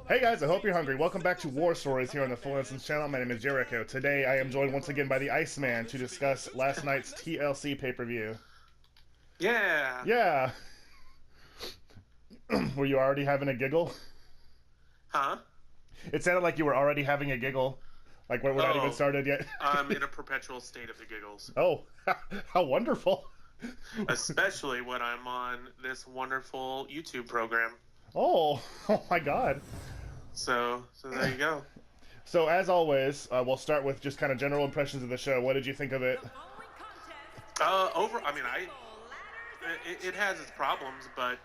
Hey guys, I hope you're hungry. Welcome back to War Stories here on the Full Innocence channel. My name is Jericho. Today I am joined once again by the Iceman to discuss last night's TLC pay-per-view. Yeah. Yeah. Were you already having a giggle? Huh? It sounded like you were already having a giggle. Like we're not even started yet. I'm in a perpetual state of the giggles. Oh, how wonderful. Especially when I'm on this wonderful YouTube program. Oh my God. So there you go. So as always, we'll start with just kind of general impressions of the show. What did you think of it? It has its problems, but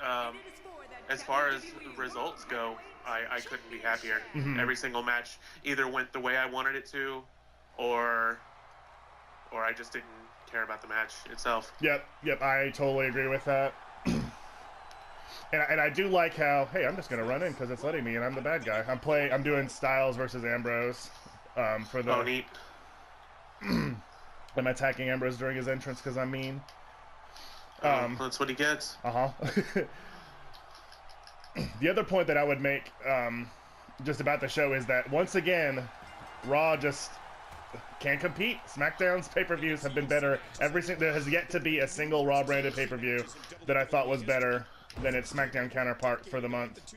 as far as results go, I couldn't be happier. Mm-hmm. Every single match either went the way I wanted it to, or I just didn't care about the match itself. Yep, I totally agree with that. And I do like how, hey, I'm just gonna run in because it's letting me, and I'm the bad guy. I'm doing Styles versus Ambrose for the. Oh, neat. I'm attacking Ambrose during his entrance because I'm mean. That's what he gets. The other point that I would make just about the show is that once again, Raw just can't compete. SmackDown's pay-per-views have been better. There has yet to be a single Raw branded pay-per-view that I thought was better than its SmackDown counterpart for the month.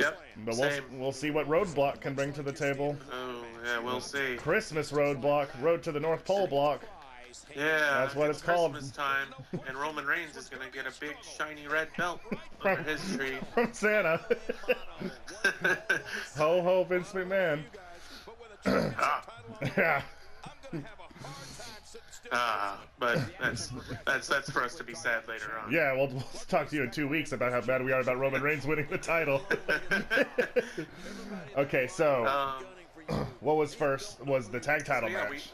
Yep. But we'll see what Roadblock can bring to the table. Oh yeah, we'll see. Christmas Roadblock, Road to the North Pole block. Yeah, that's what it's called. Christmas time, and Roman Reigns is gonna get a big shiny red belt under his tree from Santa. Ho ho, Vince McMahon. Yeah. But that's for us to be sad later on. Yeah, we'll talk to you in 2 weeks about how bad we are about Roman Reigns winning the title. Okay, so what was first was the tag title match.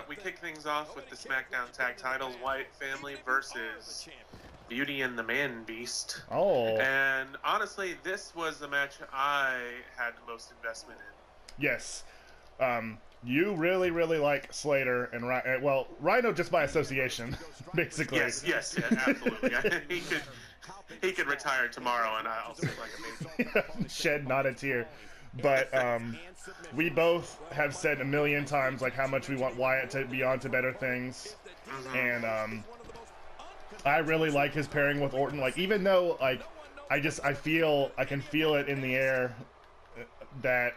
We kick things off with the SmackDown tag titles: Wyatt family versus Beauty and the Man Beast. Oh. And honestly, this was the match I had the most investment in. Yes. You really like Slater and Rhino. Well, Rhino just by association, basically. Yes, absolutely. he could retire tomorrow, and I'll sit like a baby. Shed not a tear. But we both have said a million times like how much we want Wyatt to be on to better things, and I really like his pairing with Orton. Like even though like I can feel it in the air that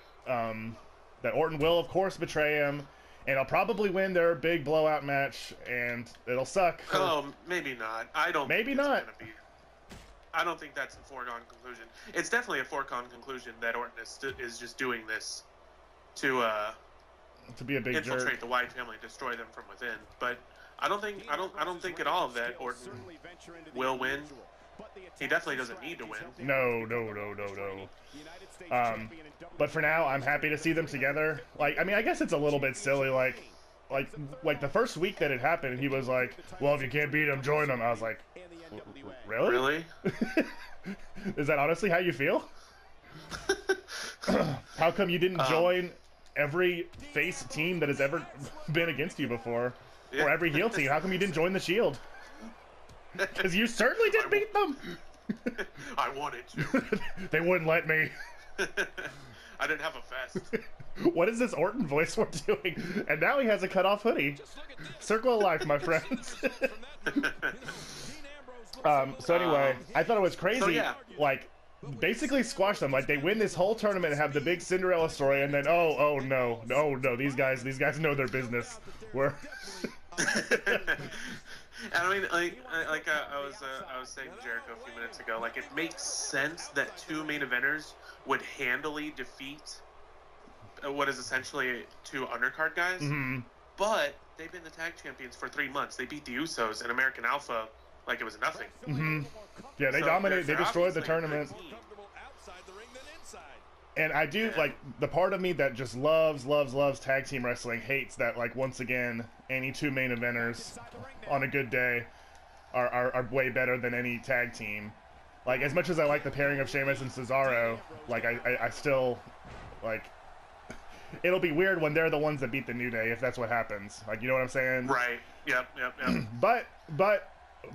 that Orton will, of course, betray him, and he'll probably win their big blowout match, and it'll suck. Maybe not. I don't think that's a foregone conclusion. It's definitely a foregone conclusion that Orton is just doing this to be a big infiltrate jerk. the Wyatt family, destroy them from within. But I don't think at all that Orton will win. He definitely doesn't need to win. No. But for now, I'm happy to see them together. Like, I mean, I guess it's a little bit silly. Like the first week that it happened, he was like, "Well, if you can't beat him, join him." I was like, "Really? Really? Is that honestly how you feel? How come you didn't join every face team that has ever been against you before, or every heel team? How come you didn't join the Shield?" Because you certainly didn't beat them. I wanted to. They wouldn't let me. I didn't have a vest. What is this Orton voice we're doing? And now he has a cut-off hoodie. Circle of life, my friends. So anyway, I thought it was crazy. So yeah. Like, basically squash them. Like, they win this whole tournament and have the big Cinderella story, and then oh no, these guys know their business. We're And I mean, like I was saying to Jericho a few minutes ago, like it makes sense that two main eventers would handily defeat what is essentially two undercard guys. Mm-hmm. But they've been the tag champions for 3 months. They beat the Usos and American Alpha like it was nothing. Mm-hmm. Yeah, they dominated. They destroyed the tournament. And I do, like, the part of me that just loves tag team wrestling hates that, like, once again, any two main eventers on a good day are way better than any tag team. Like, as much as I like the pairing of Sheamus and Cesaro, like, I still, like, it'll be weird when they're the ones that beat the New Day if that's what happens. Like, you know what I'm saying? Right. Yep. But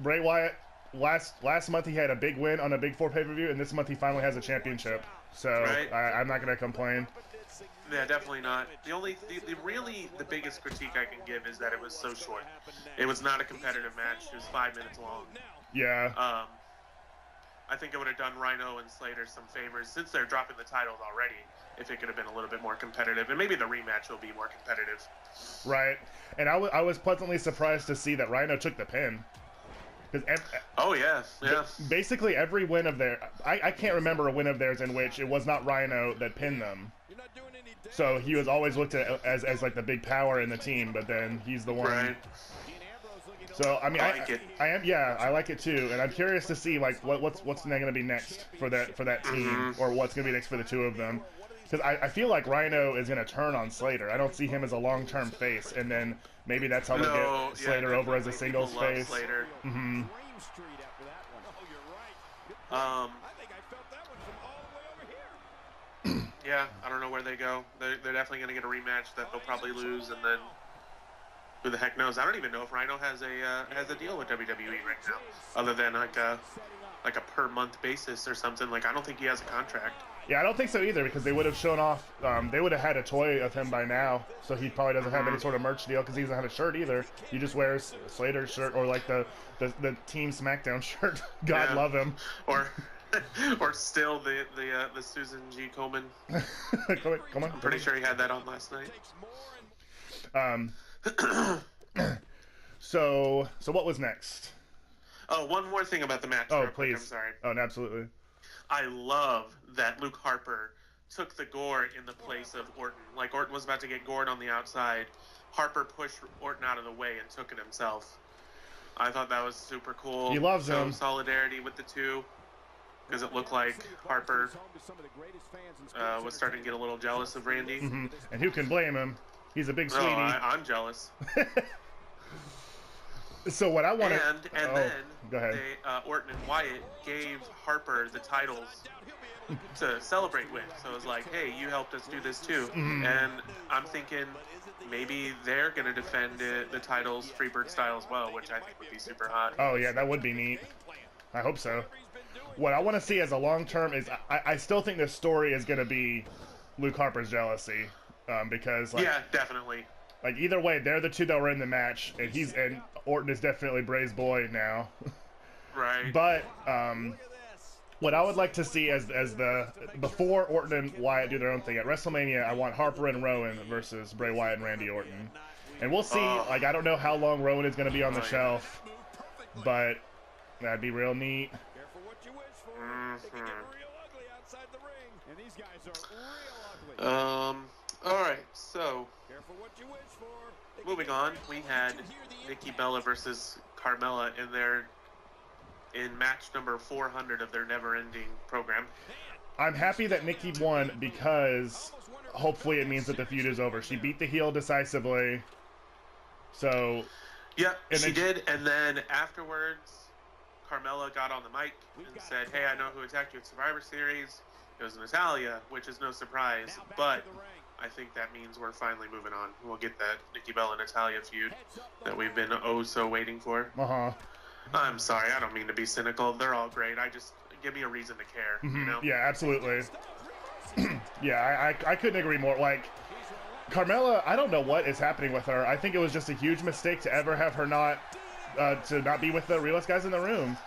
Bray Wyatt, last month he had a big win on a Big Four pay-per-view, and this month he finally has a championship. So Right. I'm not gonna complain. Yeah, definitely not. The biggest critique I can give is that it was so short. It was not a competitive match. It was 5 minutes long. Yeah. I think it would have done Rhino and Slater some favors since they're dropping the titles already. If it could have been a little bit more competitive, and maybe the rematch will be more competitive. Right. And I was pleasantly surprised to see that Rhino took the pin. Oh yeah. Basically every win of theirs, I can't remember a win of theirs in which it was not Rhino that pinned them. So he was always looked at as like the big power in the team, but then he's the one. Right. So I mean, I like it. I like it too, and I'm curious to see like what's going to be next for that team, or what's going to be next for the two of them. Because I feel like Rhino is going to turn on Slater. I don't see him as a long-term face, and then maybe that's how they get Slater over as a singles face. Slater. Mm-hmm. Yeah, I don't know where they go. They're definitely going to get a rematch that they'll probably lose, and then who the heck knows? I don't even know if Rhino has a deal with WWE right now, other than like a per month basis or something. Like I don't think he has a contract. Yeah, I don't think so either, because they would have shown off. They would have had a toy of him by now, so he probably doesn't have any sort of merch deal because he doesn't have a shirt either. He just wears Slater's shirt or like the Team SmackDown shirt. God love him. Or still the Susan G. Komen. Come on. I'm pretty sure he had that on last night. So what was next? Oh, one more thing about the match. Oh, real quick. please. I'm sorry. Oh, absolutely. I love that Luke Harper took the gore in the place of Orton. Like Orton was about to get gored on the outside. Harper pushed Orton out of the way and took it himself. I thought that was super cool. He loves him. Solidarity with the two. Because it looked like Harper was starting to get a little jealous of Randy. Mm-hmm. And who can blame him? He's a big sweetie. I'm jealous. So what I want to... And then go ahead. Orton and Wyatt gave Harper the titles to celebrate with. So it was like, hey, you helped us do this too. Mm-hmm. And I'm thinking maybe they're going to defend the titles Freebird style as well, which I think would be super hot. Oh, yeah, that would be neat. I hope so. What I want to see as a long-term is I still think the story is going to be Luke Harper's jealousy. Because, like... Yeah, definitely. Like, either way, they're the two that were in the match, and Orton is definitely Bray's boy now. Right. But, what I would like to see before Orton and Wyatt do their own thing, at WrestleMania, I want Harper and Rowan versus Bray Wyatt and Randy Orton. And we'll see, like, I don't know how long Rowan is going to be on the shelf, but that'd be real neat. Alright, so moving on, we had Nikki Bella versus Carmella in match number 400 of their never-ending program. I'm happy that Nikki won because hopefully it means that the feud is over. She beat the heel decisively. So yeah, she did, and then afterwards Carmella got on the mic and said, hey, I know who attacked you at Survivor Series. It was Natalya, which is no surprise, but I think that means we're finally moving on. We'll get that Nikki Bella Natalya feud that we've been so waiting for. I'm sorry, I don't mean to be cynical. They're all great. Give me a reason to care, you know? Yeah, absolutely. Yeah, I couldn't agree more. Like, Carmella, I don't know what is happening with her. I think it was just a huge mistake to ever have her not be with the realest guys in the room.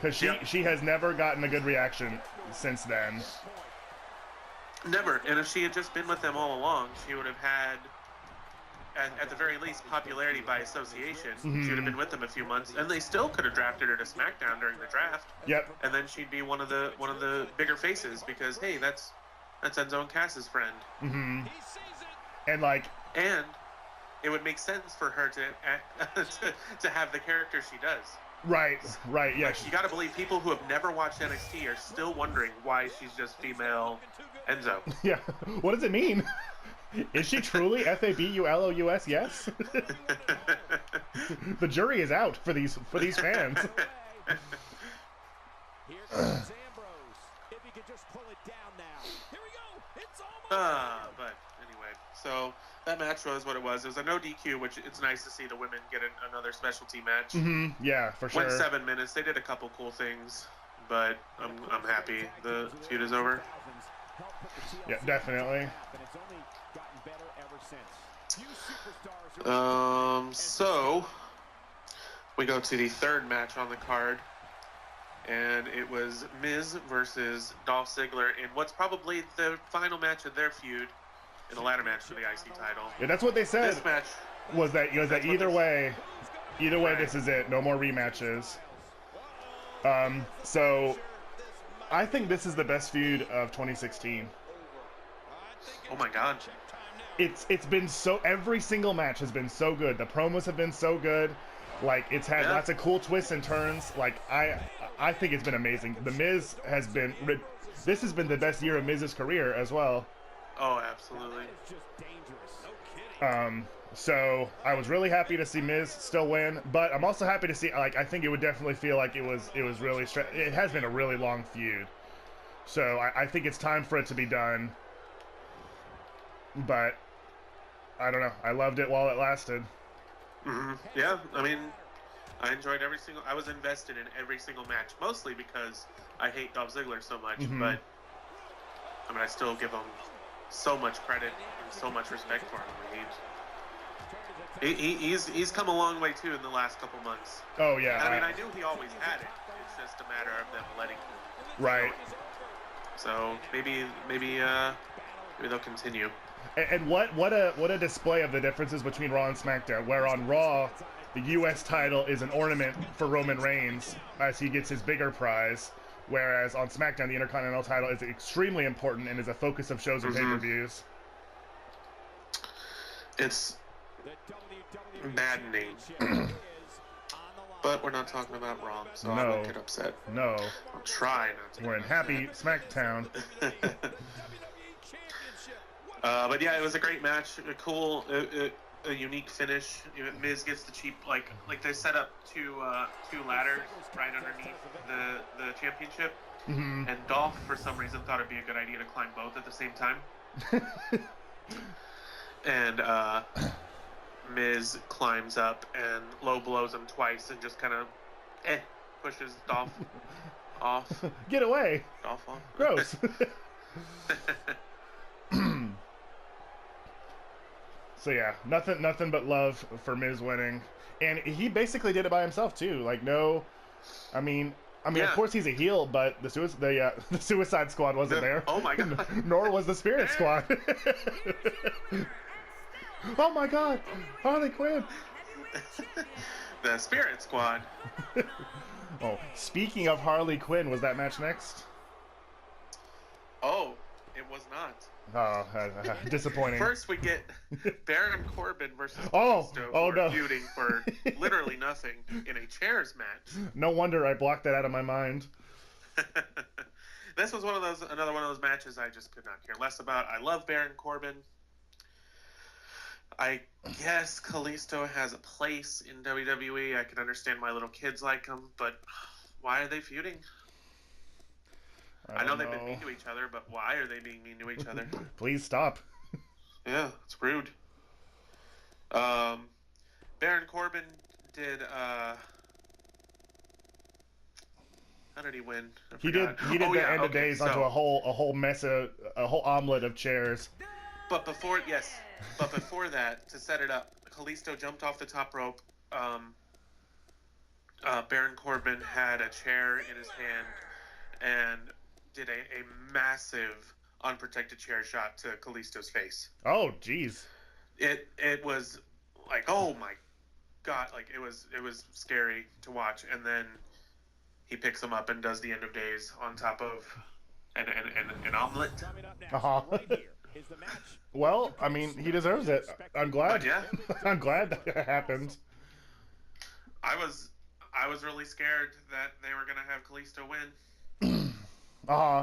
Because she has never gotten a good reaction since then. Never. And if she had just been with them all along, she would have had, at the very least, popularity by association. She would have been with them a few months, and they still could have drafted her to SmackDown during the draft. Yep. And then she'd be one of the bigger faces because, hey, that's Enzo and Cass's friend. And it would make sense for her to have the character she does. Right, yeah. Like, you got to believe people who have never watched NXT are still wondering why she's just female Enzo. Yeah. What does it mean? Is she truly FABULOUS? Yes. The jury is out for these fans. But anyway, so that match was what it was. It was a no DQ, which it's nice to see the women get another specialty match. Yeah, for sure. Went 7 minutes. They did a couple cool things, but I'm happy the feud is over. Yeah, definitely. So we go to the third match on the card, and it was Miz versus Dolph Ziggler in what's probably the final match of their feud in the ladder match for the IC title. Yeah, that's what they said. This match was that either way, right. This is it. No more rematches. So I think this is the best feud of 2016. Oh my god. It's been so, every single match has been so good. The promos have been so good. Like, it's had lots of cool twists and turns. Like, I think it's been amazing. The Miz has been, this has been the best year of Miz's career as well. Oh, absolutely. So I was really happy to see Miz still win, but I'm also happy to see, like, I think it would definitely feel like it was really, it has been a really long feud. So I think it's time for it to be done. But I don't know. I loved it while it lasted. Yeah, I mean, I enjoyed I was invested in every single match, mostly because I hate Dolph Ziggler so much, but I mean, I still give him so much credit and so much respect for him. He's come a long way too in the last couple months. Oh yeah. I mean, I knew he always had it. It's just a matter of them letting him. Right. So maybe they'll continue. And what a display of the differences between Raw and SmackDown. Where on Raw, the U.S. title is an ornament for Roman Reigns as he gets his bigger prize, whereas on SmackDown, the Intercontinental title is extremely important and is a focus of shows and pay-per-views. It's maddening. But we're not talking about Raw, so I won't get upset. No. I'll try not to. We're in happy SmackDown. But yeah, it was a great match. A cool, a unique finish. Miz gets the cheap, like they set up two ladders right underneath the championship. And Dolph, for some reason, thought it'd be a good idea to climb both at the same time. And Miz climbs up and low blows him twice and just kind of pushes Dolph off. Get away! Dolph off. Gross. So yeah, nothing but love for Miz winning, and he basically did it by himself too. Like I mean, of course he's a heel, but the Suicide Squad wasn't there. Oh my god! Nor was the Spirit Squad. Oh my god, Harley Quinn. The Spirit Squad. Oh, speaking of Harley Quinn, was that match next? Oh, it was not. Oh, disappointing. First, we get Baron Corbin versus no, feuding for literally nothing in a chairs match. No wonder I blocked that out of my mind. This was another one of those matches I just could not care less about. I love Baron Corbin. I guess Kalisto has a place in WWE. I can understand why little kids like him, but why are they feuding? I know they've been mean to each other, but why are they being mean to each other? Please stop. Yeah, it's rude. Baron Corbin did, how did he win? He did the end of days onto a whole mess of, a whole omelet of chairs. But before that, to set it up, Kalisto jumped off the top rope. Baron Corbin had a chair in his hand and did a massive unprotected chair shot to Kalisto's face. Oh, jeez. It was like, oh my god, like it was scary to watch. And then he picks him up and does the end of days on top of an omelet. Well, I mean, he deserves it. I'm glad. But yeah, I'm glad that happened. I was really scared that they were gonna have Kalisto win.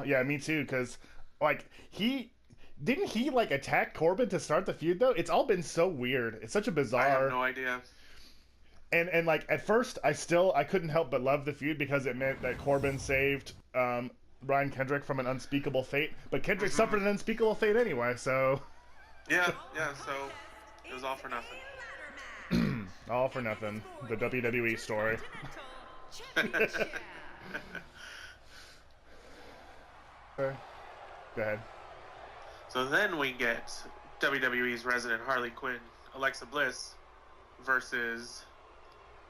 Yeah, me too. Because like didn't he like attack Corbin to start the feud though? It's all been so weird. It's such a bizarre. I have no idea. And like at first, I couldn't help but love the feud because it meant that Corbin saved Brian Kendrick from an unspeakable fate. But Kendrick suffered an unspeakable fate anyway, so. Yeah. So it was all for nothing. All for nothing. The WWE story. Go ahead. So then we get WWE's resident Harley Quinn, Alexa Bliss, versus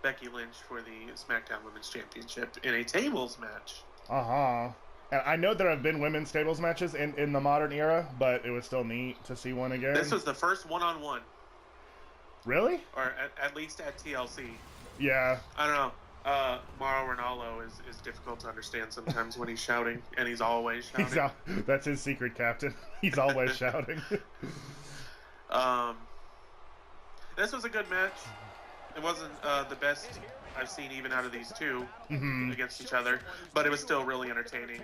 Becky Lynch for the SmackDown Women's Championship in a tables match. And I know there have been women's tables matches in the modern era, but it was still neat to see one again. This was the first one-on-one. Really? Or at least at TLC. Yeah. I don't know. Mauro Ranallo is difficult to understand sometimes when he's shouting, and he's always shouting. That's his secret, Captain. He's always shouting. This was a good match. It wasn't the best I've seen even out of these two against each other, but it was still really entertaining.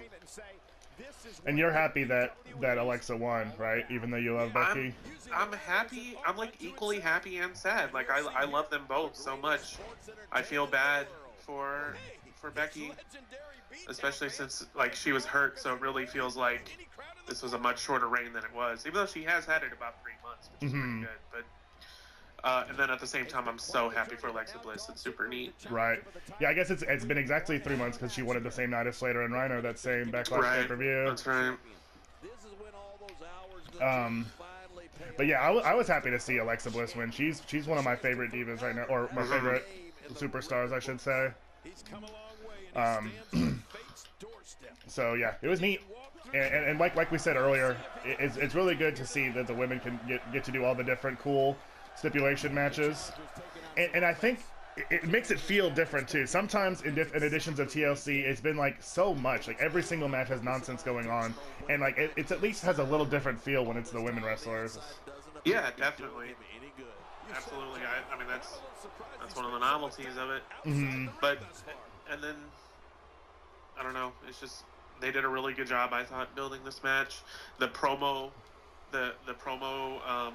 And you're happy that Alexa won, right? Even though you love Becky? I'm happy. I'm like equally happy and sad. Like I love them both so much. I feel bad for Becky, especially since like she was hurt, so it really feels like this was a much shorter reign than it was. Even though she has had it about 3 months, which is pretty good. But and then at the same time, I'm so happy for Alexa Bliss. It's super neat. Right. Yeah, I guess it's been exactly 3 months because she won it the same night as Slater and Rhino, that same Backlash pay-per-view. That's right. But yeah, I was happy to see Alexa Bliss win. She's one of my favorite divas right now, or my favorite superstars, I should say. So yeah, it was neat. And like we said earlier, it's really good to see that the women can get to do all the different cool stipulation matches, and I think it makes it feel different too. Sometimes in editions of TLC, it's been like so much, like every single match has nonsense going on, and like it's at least has a little different feel when it's the women wrestlers. Yeah, definitely, absolutely. I mean that's one of the novelties of it. But and then I don't know, it's just they did a really good job, I thought, building this match. The promo, the promo.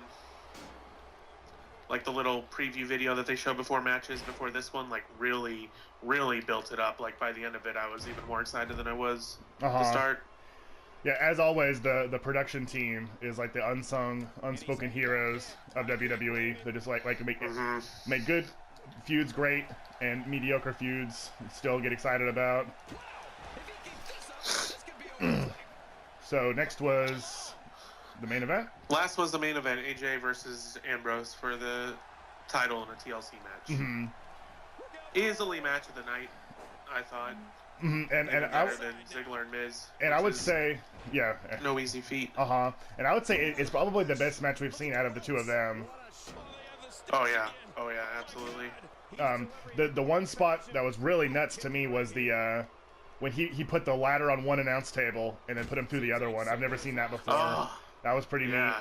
Like the little preview video that they show before matches, before this one, like really, really built it up. Like by the end of it, I was even more excited than I was to start. Yeah, as always, the production team is like the unsung, unspoken heroes of WWE. They just like make good feuds great, and mediocre feuds still get excited about. So next was the main event? Last was the main event, AJ versus Ambrose for the title in a TLC match. Easily match of the night, I thought. And better than Ziggler and Miz. And I would say, yeah, no easy feat. And I would say it's probably the best match we've seen out of the two of them. Oh yeah, absolutely. The one spot that was really nuts to me was the when he put the ladder on one announce table and then put him through the other one. I've never seen that before. That was pretty neat.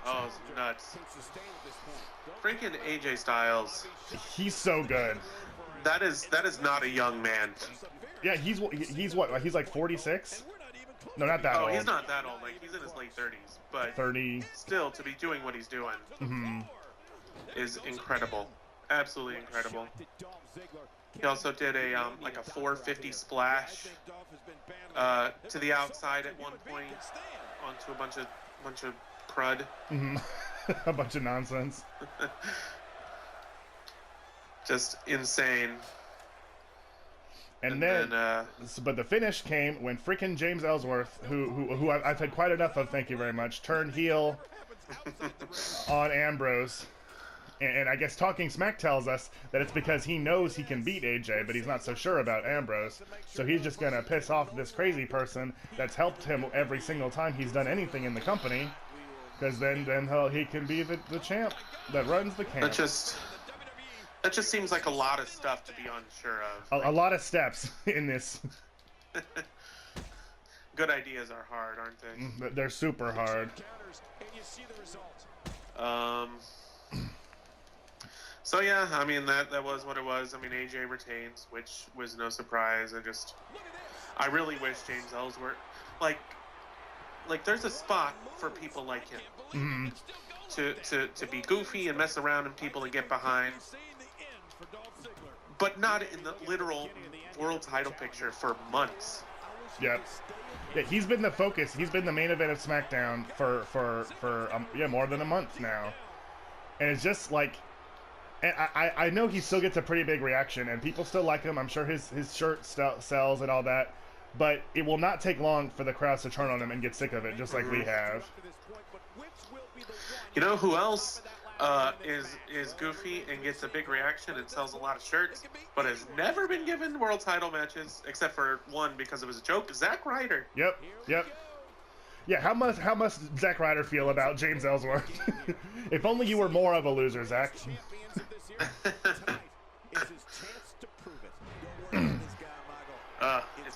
Oh, it's nuts. Freaking AJ Styles. He's so good. That is not a young man. Yeah, he's what? He's like 46? No, not that old. Oh, he's not that old. Like he's in his late 30s, but 30. Still, to be doing what he's doing is incredible. Absolutely incredible. He also did a like a 450 splash to the outside at one point onto a bunch of crud. A bunch of nonsense. Just insane. And then but the finish came when freaking James Ellsworth, who I've had quite enough of, thank you very much, turned heel on Ambrose. And I guess Talking Smack tells us that it's because he knows he can beat AJ, but he's not so sure about Ambrose. So he's just going to piss off this crazy person that's helped him every single time he's done anything in the company. Because then he can be the champ that runs the camp. That just seems like a lot of stuff to be unsure of. A lot of steps in this. Good ideas are hard, aren't they? They're super hard. So yeah, I mean that was what it was. I mean AJ retains, which was no surprise. I really wish James Ellsworth like there's a spot for people like him to be goofy and mess around and people to get behind, but not in the literal world title picture for months. Yep. Yeah, he's been the focus. He's been the main event of SmackDown for more than a month now, and it's just like. And I know he still gets a pretty big reaction, and people still like him. I'm sure his shirt sells and all that. but it will not take long for the crowds to turn on him and get sick of it, just like we have. You know who else is goofy and gets a big reaction and sells a lot of shirts, but has never been given world title matches except for one because it was a joke? Zack Ryder. Yep. Yeah, how must Zack Ryder feel about James Ellsworth? If only you were more of a loser, Zack. It's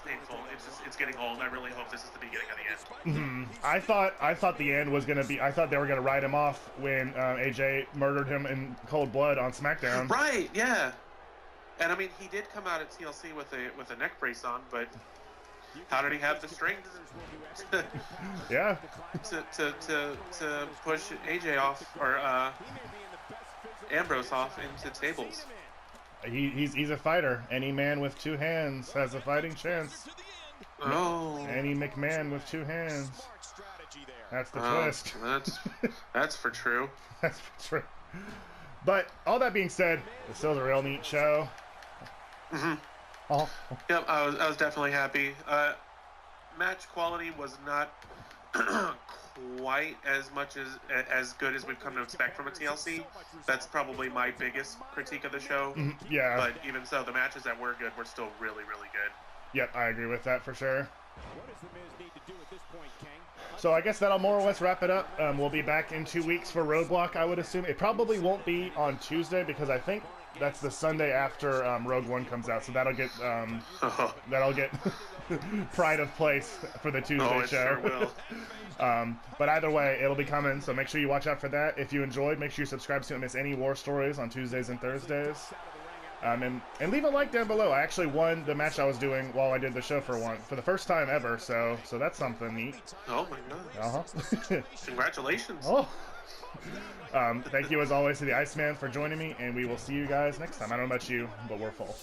painful. It's getting old. I really hope this is the beginning of the end. I thought the end was gonna be. I thought they were gonna write him off when AJ murdered him in cold blood on SmackDown. Right? Yeah. And I mean, he did come out at TLC with a neck brace on, but how did he have the strength? Yeah. To push AJ off or Ambrose off into tables. He's a fighter. Any man with two hands has a fighting chance. Oh. Any McMahon with two hands. That's the twist. That's for true. That's for true. But all that being said, it's still a real neat show. Oh. Yep, I was definitely happy. Match quality was not quite as good as we've come to expect from a TLC. That's probably my biggest critique of the show. Yeah. But even so, the matches that were good were still really, really good. Yep, I agree with that for sure. So I guess that'll more or less wrap it up. We'll be back in 2 weeks for Roadblock, I would assume. It probably won't be on Tuesday because I think that's the Sunday after Rogue One comes out. So that'll get pride of place for the Tuesday show. Sure will. But either way, it'll be coming, so make sure you watch out for that. If you enjoyed, make sure you subscribe so you don't miss any war stories on Tuesdays and Thursdays. And leave a like down below. I actually won the match I was doing while I did the show for the first time ever, so that's something neat. Oh my god. Congratulations. Oh. Thank you as always to the Iceman for joining me, and we will see you guys next time. I don't know about you, but we're full.